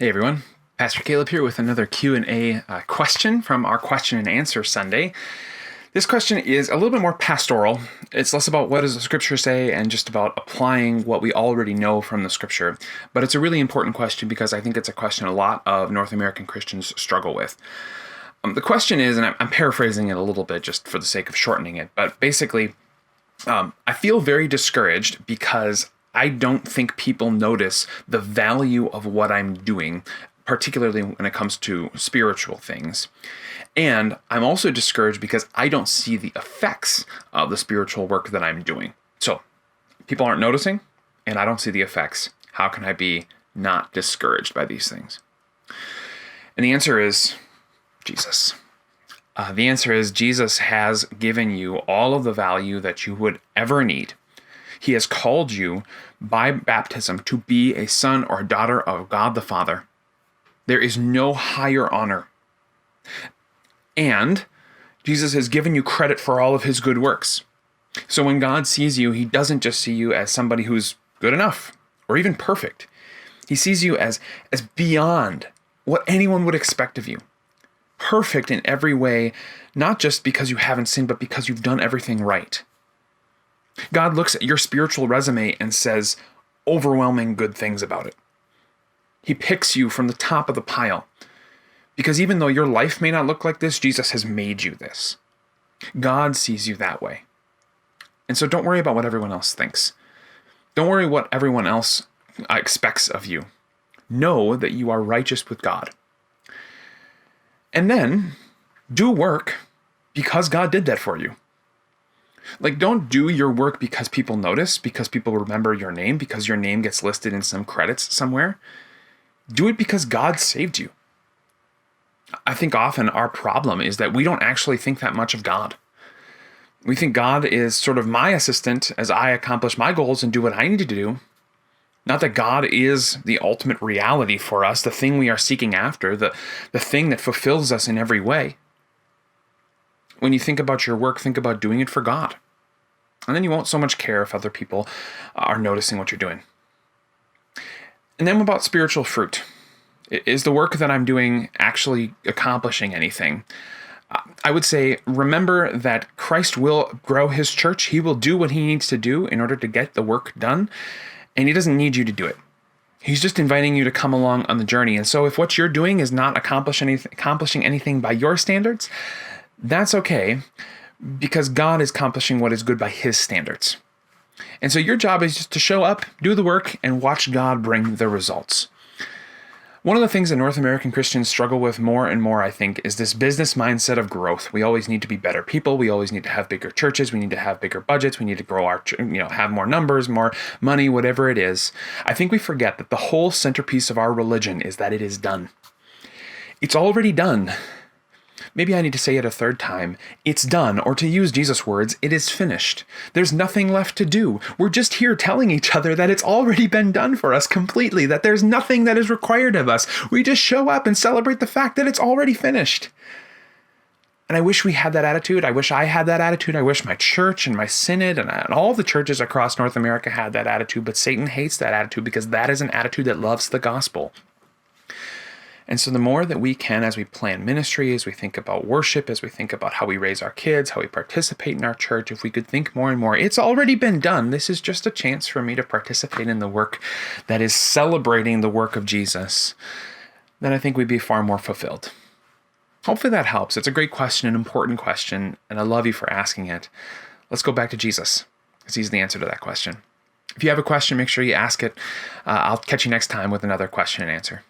Hey everyone, Pastor Caleb here with another Q&A question from our question and answer Sunday. This question is a little bit more pastoral. It's less about what does the scripture say and just about applying what we already know from the scripture. But it's a really important question because I think it's a question a lot of North American Christians struggle with. The question is, and I'm paraphrasing it a little bit just for the sake of shortening it, but basically, I feel very discouraged because I don't think people notice the value of what I'm doing, particularly when it comes to spiritual things. And I'm also discouraged because I don't see the effects of the spiritual work that I'm doing. So people aren't noticing, and I don't see the effects. How can I be not discouraged by these things? And the answer is Jesus. The answer is Jesus has given you all of the value that you would ever need. He has called you by baptism to be a son or a daughter of God the Father. There is no higher honor. And Jesus has given you credit for all of his good works. So when God sees you, he doesn't just see you as somebody who's good enough or even perfect. He sees you as beyond what anyone would expect of you. Perfect in every way, not just because you haven't sinned, but because you've done everything right. God looks at your spiritual resume and says overwhelming good things about it. He picks you from the top of the pile. Because even though your life may not look like this, Jesus has made you this. God sees you that way. And so don't worry about what everyone else thinks. Don't worry what everyone else expects of you. Know that you are righteous with God. And then do work because God did that for you. Don't do your work because people notice, because people remember your name, because your name gets listed in some credits somewhere. Do it because God saved you. I think often our problem is that we don't actually think that much of God. We think God is sort of my assistant as I accomplish my goals and do what I need to do. Not that God is the ultimate reality for us, the thing we are seeking after, the thing that fulfills us in every way. When you think about your work, think about doing it for God. And then you won't so much care if other people are noticing what you're doing. And then about spiritual fruit. Is the work that I'm doing actually accomplishing anything? I would say, remember that Christ will grow his church. He will do what he needs to do in order to get the work done. And he doesn't need you to do it. He's just inviting you to come along on the journey. And so if what you're doing is not accomplishing anything by your standards, that's okay, because God is accomplishing what is good by his standards. And so your job is just to show up, do the work, and watch God bring the results. One of the things that North American Christians struggle with more and more, I think, is this business mindset of growth. We always need to be better people. We always need to have bigger churches. We need to have bigger budgets. We need to grow have more numbers, more money, whatever it is. I think we forget that the whole centerpiece of our religion is that it is done. It's already done. Maybe I need to say it a third time. It's done, or to use Jesus' words, it is finished. There's nothing left to do. We're just here telling each other that it's already been done for us completely, that there's nothing that is required of us. We just show up and celebrate the fact that it's already finished. And I wish we had that attitude. I wish I had that attitude. I wish my church and my synod and all the churches across North America had that attitude, but Satan hates that attitude because that is an attitude that loves the gospel. And so the more that we can, as we plan ministry, as we think about worship, as we think about how we raise our kids, how we participate in our church, if we could think more and more, it's already been done. This is just a chance for me to participate in the work that is celebrating the work of Jesus. Then I think we'd be far more fulfilled. Hopefully that helps. It's a great question, an important question, and I love you for asking it. Let's go back to Jesus, because he's the answer to that question. If you have a question, make sure you ask it. I'll catch you next time with another question and answer.